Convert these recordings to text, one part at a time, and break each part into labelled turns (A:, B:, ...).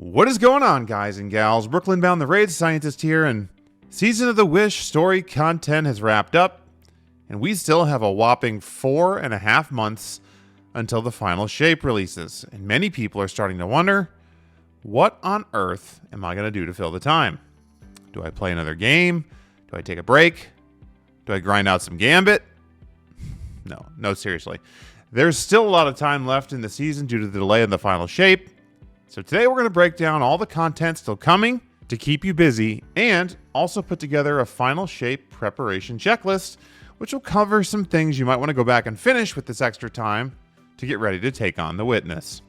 A: What is going on, guys and gals? Brooklyn Bound the Raid Scientist here, and Season of the Wish story content has wrapped up, and we still have a whopping 4.5 months until the final shape releases, and many people are starting to wonder, what on earth am I going to do to fill the time? Do I play another game? Do I take a break? Do I grind out some Gambit? No, seriously. There's still a lot of time left in the season due to the delay in the final shape. So today we're going to break down all the content still coming to keep you busy and also put together a final shape preparation checklist, which will cover some things you might want to go back and finish with this extra time to get ready to take on the Witness.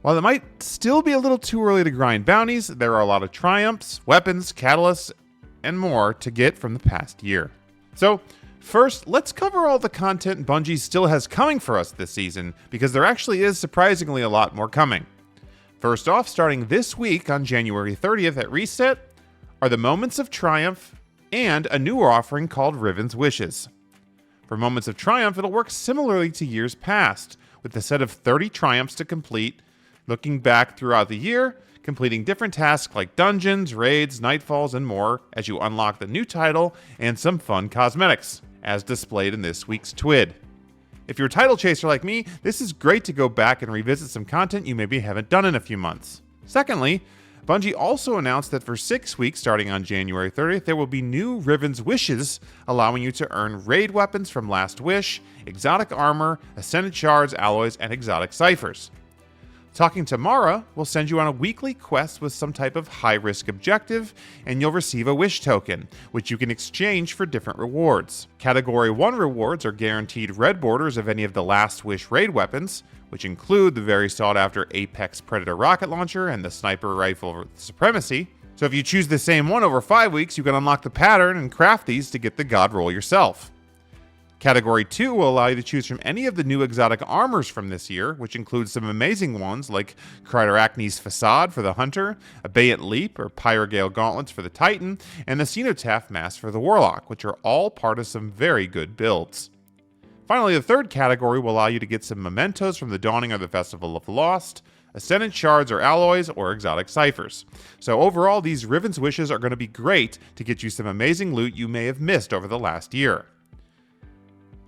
A: While it might still be a little too early to grind bounties, there are a lot of triumphs, weapons, catalysts, and more to get from the past year. So first, let's cover all the content Bungie still has coming for us this season, because there actually is surprisingly a lot more coming. First off, starting this week on January 30th at Reset, are the Moments of Triumph and a newer offering called Riven's Wishes. For Moments of Triumph, it'll work similarly to years past, with a set of 30 triumphs to complete, looking back throughout the year, completing different tasks like dungeons, raids, nightfalls, and more as you unlock the new title and some fun cosmetics, as displayed in this week's TWID. If you're a title chaser like me, this is great to go back and revisit some content you maybe haven't done in a few months. Secondly, Bungie also announced that for 6 weeks starting on January 30th, there will be new Riven's Wishes, allowing you to earn raid weapons from Last Wish, exotic armor, ascended shards, alloys, and exotic ciphers. Talking to Mara will send you on a weekly quest with some type of high-risk objective, and you'll receive a wish token, which you can exchange for different rewards. Category 1 rewards are guaranteed red borders of any of the Last Wish raid weapons, which include the very sought-after Apex Predator rocket launcher and the sniper rifle Supremacy. So if you choose the same one over 5 weeks, you can unlock the pattern and craft these to get the god roll yourself. Category 2 will allow you to choose from any of the new exotic armors from this year, which includes some amazing ones like Crateracne's Facade for the Hunter, Abeyant Leap or Pyrogale Gauntlets for the Titan, and the Cenotaph Mask for the Warlock, which are all part of some very good builds. Finally, the third category will allow you to get some mementos from the Dawning of the Festival of the Lost, Ascendant Shards or Alloys, or Exotic Ciphers. So overall, these Riven's Wishes are going to be great to get you some amazing loot you may have missed over the last year.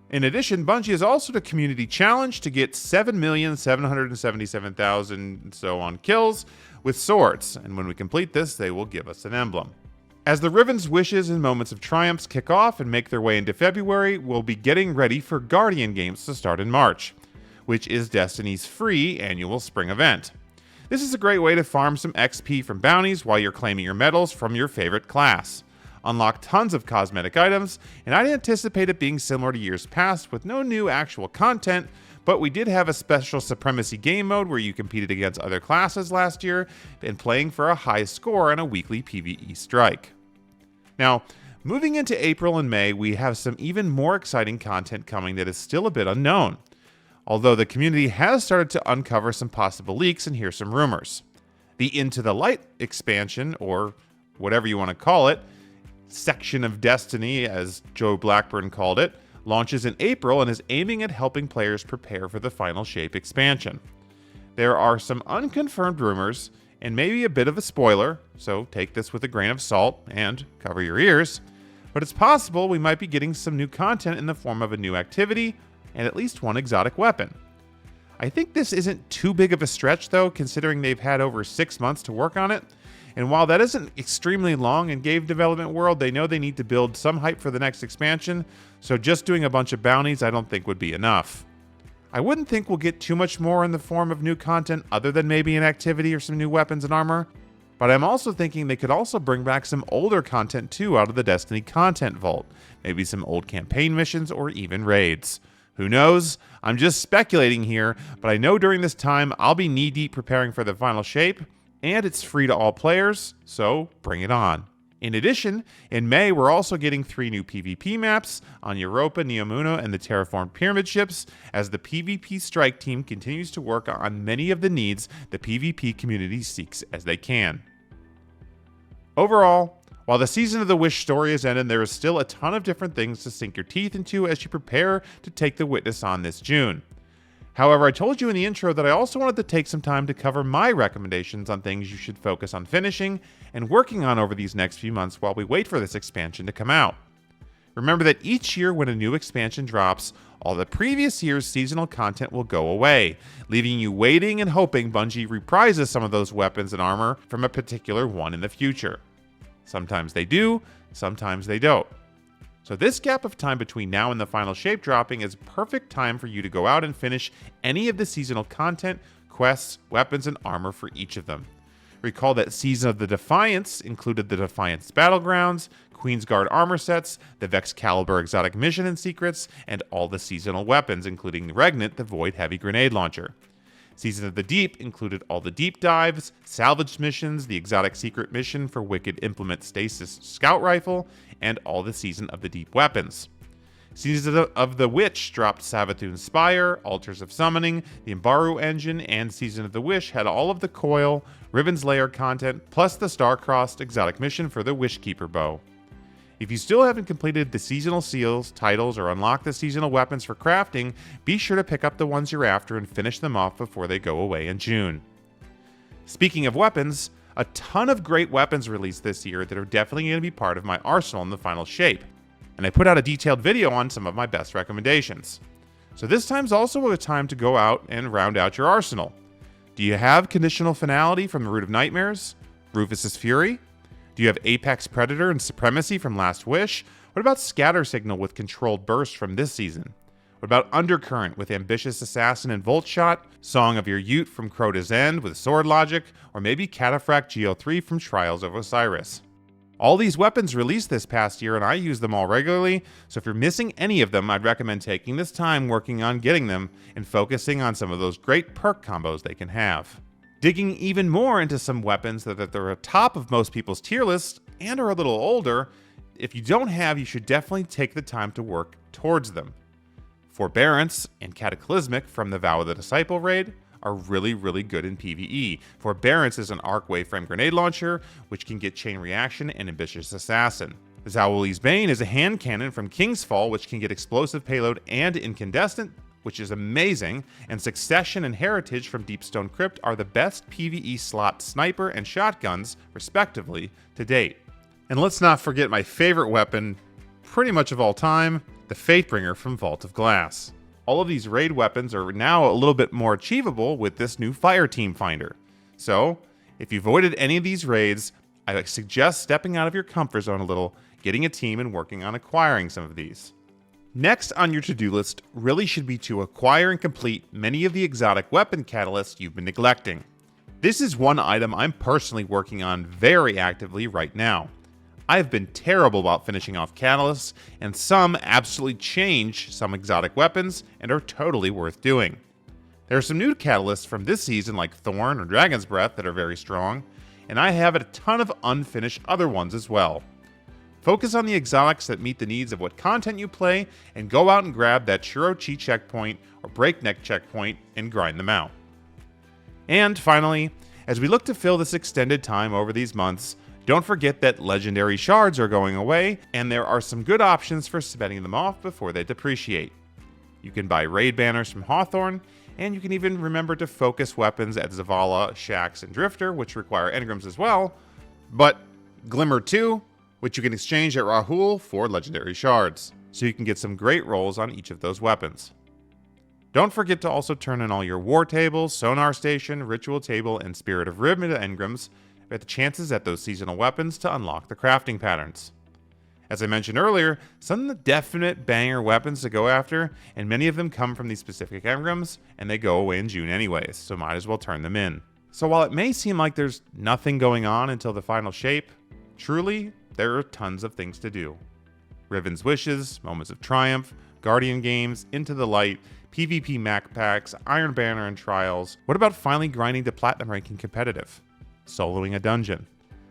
A: In addition, Bungie has also the community challenge to get 7,777,000 so on kills with swords, and when we complete this, they will give us an emblem. As the Riven's Wishes and Moments of Triumphs kick off and make their way into February, we'll be getting ready for Guardian Games to start in March, which is Destiny's free annual spring event. This is a great way to farm some XP from bounties while you're claiming your medals from your favorite class. Unlock tons of cosmetic items, and I'd anticipate it being similar to years past with no new actual content, but we did have a special Supremacy game mode where you competed against other classes last year and playing for a high score in a weekly PvE strike. Now, moving into April and May, we have some even more exciting content coming that is still a bit unknown, although the community has started to uncover some possible leaks and hear some rumors. The Into the Light expansion, or whatever you want to call it, section of Destiny, as Joe Blackburn called it, launches in April and is aiming at helping players prepare for the Final Shape expansion. There are some unconfirmed rumors, and maybe a bit of a spoiler, so take this with a grain of salt and cover your ears, but it's possible we might be getting some new content in the form of a new activity and at least one exotic weapon. I think this isn't too big of a stretch though, considering they've had over 6 months to work on it. And while that isn't extremely long in game development world, they know they need to build some hype for the next expansion, so just doing a bunch of bounties I don't think would be enough. I wouldn't think we'll get too much more in the form of new content other than maybe an activity or some new weapons and armor, but I'm also thinking they could also bring back some older content too out of the Destiny content vault, maybe some old campaign missions or even raids. Who knows? I'm just speculating here, but I know during this time I'll be knee-deep preparing for the Final Shape, and it's free to all players, so bring it on. In addition, in May, we're also getting 3 new PvP maps on Europa, Neomuna, and the Terraformed Pyramid ships, as the PvP strike team continues to work on many of the needs the PvP community seeks as they can. Overall, while the Season of the Wish story is ended, there is still a ton of different things to sink your teeth into as you prepare to take the Witness on this June. However, I told you in the intro that I also wanted to take some time to cover my recommendations on things you should focus on finishing and working on over these next few months while we wait for this expansion to come out. Remember that each year when a new expansion drops, all the previous year's seasonal content will go away, leaving you waiting and hoping Bungie reprises some of those weapons and armor from a particular one in the future. Sometimes they do, sometimes they don't. So this gap of time between now and the final shape dropping is perfect time for you to go out and finish any of the seasonal content, quests, weapons, and armor for each of them. Recall that Season of the Defiance included the Defiance Battlegrounds, Queensguard armor sets, the Vexcalibur exotic mission and secrets, and all the seasonal weapons, including Regnant, the Void Heavy Grenade Launcher. Season of the Deep included all the deep dives, salvage missions, the exotic secret mission for Wicked Implement Stasis Scout Rifle, and all the Season of the Deep weapons. Season of the Witch dropped Savathûn's Spire, Altars of Summoning, the Imbaru engine, and Season of the Wish had all of the Coil, Riven's Lair content, plus the Star-Crossed exotic mission for the Wishkeeper bow. If you still haven't completed the seasonal seals, titles, or unlocked the seasonal weapons for crafting, be sure to pick up the ones you're after and finish them off before they go away in June. Speaking of weapons, a ton of great weapons released this year that are definitely going to be part of my arsenal in the final shape, and I put out a detailed video on some of my best recommendations. So this time's also a time to go out and round out your arsenal. Do you have Conditional Finality from the Root of Nightmares? Rufus's Fury? Do you have Apex Predator and Supremacy from Last Wish? What about Scatter Signal with Controlled Burst from this season? What about Undercurrent with Ambitious Assassin and Volt Shot? Song of Your Ute from Crota's End with Sword Logic? Or maybe Cataphract GO3 from Trials of Osiris? All these weapons released this past year and I use them all regularly, so if you're missing any of them, I'd recommend taking this time working on getting them and focusing on some of those great perk combos they can have. Digging even more into some weapons that are at the top of most people's tier lists and are a little older, if you don't have, you should definitely take the time to work towards them. Forbearance and Cataclysmic from the Vow of the Disciple raid are really good in PvE. Forbearance is an arc waveframe grenade launcher, which can get Chain Reaction and Ambitious Assassin. Zawuli's Bane is a hand cannon from King's Fall, which can get explosive payload and incandescent, which is amazing, and Succession and Heritage from Deepstone Crypt are the best PvE slot sniper and shotguns, respectively, to date. And let's not forget my favorite weapon, pretty much of all time, the Fatebringer from Vault of Glass. All of these raid weapons are now a little bit more achievable with this new Fireteam Finder. So, if you avoided any of these raids, I suggest stepping out of your comfort zone a little, getting a team and working on acquiring some of these. Next on your to-do list really should be to acquire and complete many of the exotic weapon catalysts you've been neglecting. This is one item I'm personally working on very actively right now. I've been terrible about finishing off catalysts, and some absolutely change some exotic weapons and are totally worth doing. There are some new catalysts from this season like Thorn or Dragon's Breath that are very strong, and I have a ton of unfinished other ones as well. Focus on the exotics that meet the needs of what content you play, and go out and grab that Churro-Chi checkpoint or Breakneck checkpoint and grind them out. And finally, as we look to fill this extended time over these months, don't forget that legendary shards are going away, and there are some good options for spending them off before they depreciate. You can buy raid banners from Hawthorne, and you can even remember to focus weapons at Zavala, Shaxx, and Drifter, which require engrams as well, but Glimmer 2, which you can exchange at Rahul for legendary shards, so you can get some great rolls on each of those weapons. Don't forget to also turn in all your War Tables, Sonar Station, Ritual Table, and Spirit of Riven engrams at the chances at those seasonal weapons to unlock the crafting patterns. As I mentioned earlier, some of the definite banger weapons to go after, and many of them come from these specific engrams, and they go away in June anyways, so might as well turn them in. So while it may seem like there's nothing going on until the final shape, truly, there are tons of things to do. Riven's Wishes, Moments of Triumph, Guardian Games, Into the Light, PvP Mac Packs, Iron Banner and Trials. What about finally grinding to Platinum ranking competitive? Soloing a dungeon?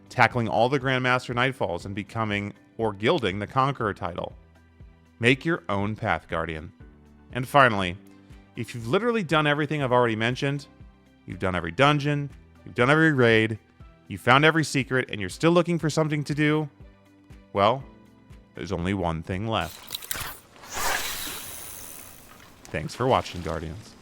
A: Tackling all the Grandmaster Nightfalls and becoming or gilding the Conqueror title? Make your own Path Guardian. And finally, if you've literally done everything I've already mentioned, you've done every dungeon, you've done every raid, you found every secret, and you're still looking for something to do, well, there's only one thing left. Thanks for watching, Guardians.